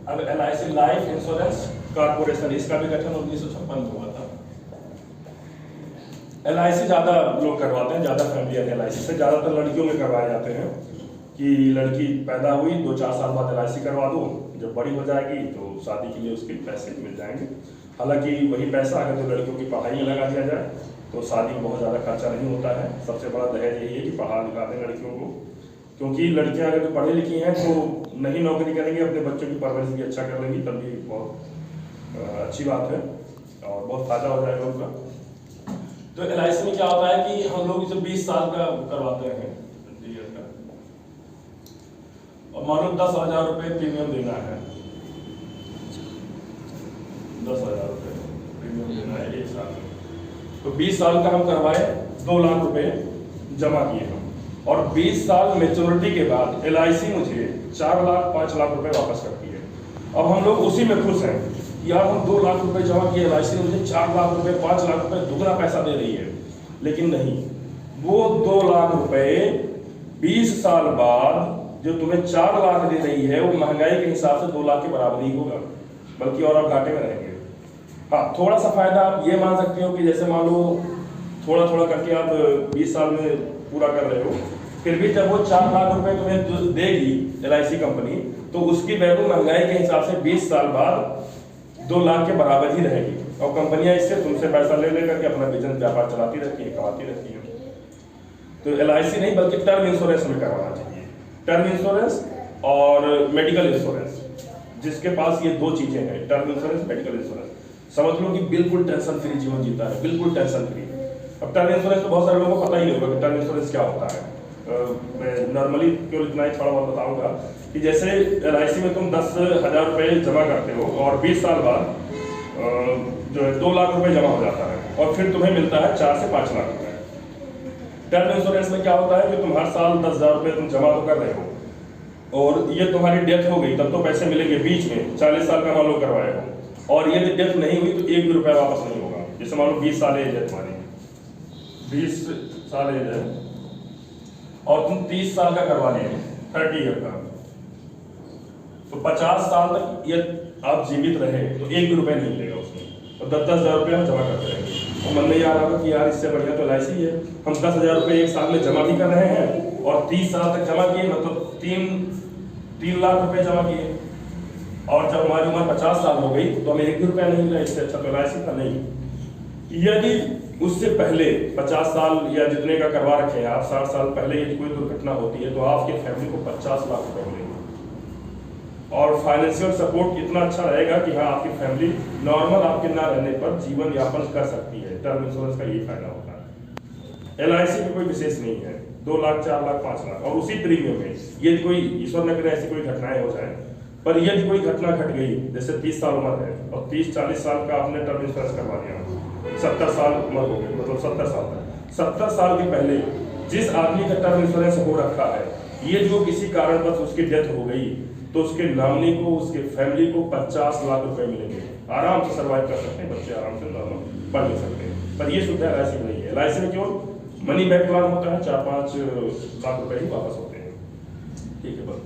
अब LIC life insurance corporation, इसका भी गठन 1956 में हुआ था। LIC ज़्यादा लोग करवाते हैं, ज़्यादा फैमिली है LIC से, ज़्यादातर लड़कियों में करवाए जाते हैं कि लड़की पैदा हुई 2-4 साल बाद LIC करवा दो, जब बड़ी हो जाएगी तो शादी के लिए उसके पैसे मिल जाएंगे। हालांकि वही पैसा अगर तो लड़कियों की पढ़ाई में लगा दिया जाए तो शादी में बहुत ज़्यादा खर्चा नहीं होता है। सबसे बड़ा दहेज यही है कि पढ़ा लिखा दें लड़कियों को, क्योंकि लड़कियां अगर तो पढ़ी लिखी हैं तो नहीं नौकरी करेंगी, अपने बच्चों की परवरिश भी अच्छा कर लेंगी, तब भी बहुत अच्छी बात है और बहुत फायदा हो जाएगा उनका। तो LIC में क्या होता है कि हम लोग इसे 20 साल का करवाते हैं का, और मान लो 10,000 रुपये प्रीमियम देना है, 10,000 रुपये प्रीमियम देना है एक साल में। तो 20 साल का हम करवाए, 2 लाख रुपए जमा किए हम, और 20 साल मेच्योरिटी के बाद LIC मुझे 4 लाख 5 लाख रुपए वापस करती है। अब हम लोग उसी में खुश हैं, यार हम 2 लाख रुपए जमा किए, LIC ने मुझे 4 लाख रुपए 5 लाख रुपए दुगना पैसा दे रही है। लेकिन नहीं, वो 2 लाख रुपए 20 साल बाद जो तुम्हें 4 लाख दे रही है वो महंगाई के हिसाब से 2 लाख के बराबर ही होगा, बल्कि और आप घाटे में रहेंगे। हाँ, थोड़ा सा फायदा आप ये मान सकते हो कि जैसे मान लो थोड़ा थोड़ा करके आप 20 साल में पूरा कर रहे हो, फिर भी जब वो 4 लाख रुपए तुम्हें देगी LIC कंपनी, तो उसकी वैल्यू महंगाई के हिसाब से 20 साल बाद 2 लाख के बराबर ही रहेगी। और कंपनियां इससे तुमसे पैसा ले लेकर के अपना बिजनेस व्यापार चलाती रहती है, कमाती रहती है। तो LIC नहीं बल्कि टर्म इंश्योरेंस में करवाना चाहिए, टर्म इंश्योरेंस और मेडिकल इंश्योरेंस। जिसके पास ये 2 चीजें हैं, टर्म इंश्योरेंस मेडिकल इंश्योरेंस, समझ लो कि बिल्कुल टेंशन फ्री जीवन जीता है, बिल्कुल टेंशन फ्री। अब टर्म इंश्योरेंस तो बहुत सारे लोगों को पता ही नहीं होगा कि टर्म इंश्योरेंस क्या होता है। मैं नॉर्मली केवल इतना ही थोड़ा बहुत बताऊंगा कि जैसे LIC में तुम 10,000 रुपये जमा करते हो और 20 साल बाद जो है 2 लाख रुपए जमा हो जाता है, और फिर तुम्हें मिलता है 4 से 5 लाख रुपए। टर्म इंश्योरेंस में क्या होता है कि तुम हर साल 10,000 रुपये तुम जमा तो कर रहे हो, और ये तुम्हारी डेथ हो गई तब तो पैसे मिलेंगे बीच में, 40 साल का मान लो करवाए हो, और यदि डेथ नहीं हुई तो 1 भी रुपया वापस नहीं होगा। जैसे मान लो 20 साल एज है तुम्हारी, 20 साल एज है और तुम 30 साल का करवा लिए 30 ईयर का, तो 50 साल तक ये आप जीवित रहे तो 1 भी रुपया नहीं मिलेगा उसमें, और 10,000 रुपये हम जमा करते रहेंगे। और मन में याद आएगा कि यार इससे बढ़िया तो LIC है, हम 10,000 रुपये एक साल में जमा भी कर रहे हैं और 30 साल तक जमा किए, मतलब 3 लाख रुपए जमा किए, और जब हमारी उम्र 50 साल हो गई तो हमें 1 भी रुपया नहीं मिला। इससे अच्छा तो LIC का नहीं। यदि उससे पहले 50 साल या जितने का करवा रखे हैं आप, 60 साल पहले यदि कोई दुर्घटना होती है तो आपकी फैमिली को 50 लाख रुपए मिलेंगे, और फाइनेंशियल सपोर्ट इतना अच्छा रहेगा कि हाँ आपकी फैमिली नॉर्मल आपके ना रहने पर जीवन यापन कर सकती है। टर्म इंश्योरेंस का यही फायदा होता है। LIC में कोई विशेष नहीं है, 2 लाख 4 लाख 5 लाख, और उसी प्रीमियम में यदि कोई ईश्वर न करे ऐसी कोई घटनाएं हो जाए, पर यदि कोई घटना घट गई, जैसे 30 साल उम्र है और 30-40 साल का आपने टर्म इंश्योरेंस करवा दिया, 70 साल उम्र हो गई, मतलब 70 साल तक, 70 साल के पहले जिस आदमी का टर्म इंश्योरेंस हो रखा है, ये जो किसी कारणवश उसकी डेथ हो गई तो उसके नॉमिनी को, उसके फैमिली को 50 लाख रुपए मिलेंगे। आराम से सर्वाइव कर सकते हैं, बच्चे आराम से नॉर्मल पढ़ ले सकते हैं। पर ये सुविधा LIC में नहीं है। LIC में केवल मनी बैक प्लान होता है, 4-5 लाख रुपए ही वापस होते हैं। ठीक है बस।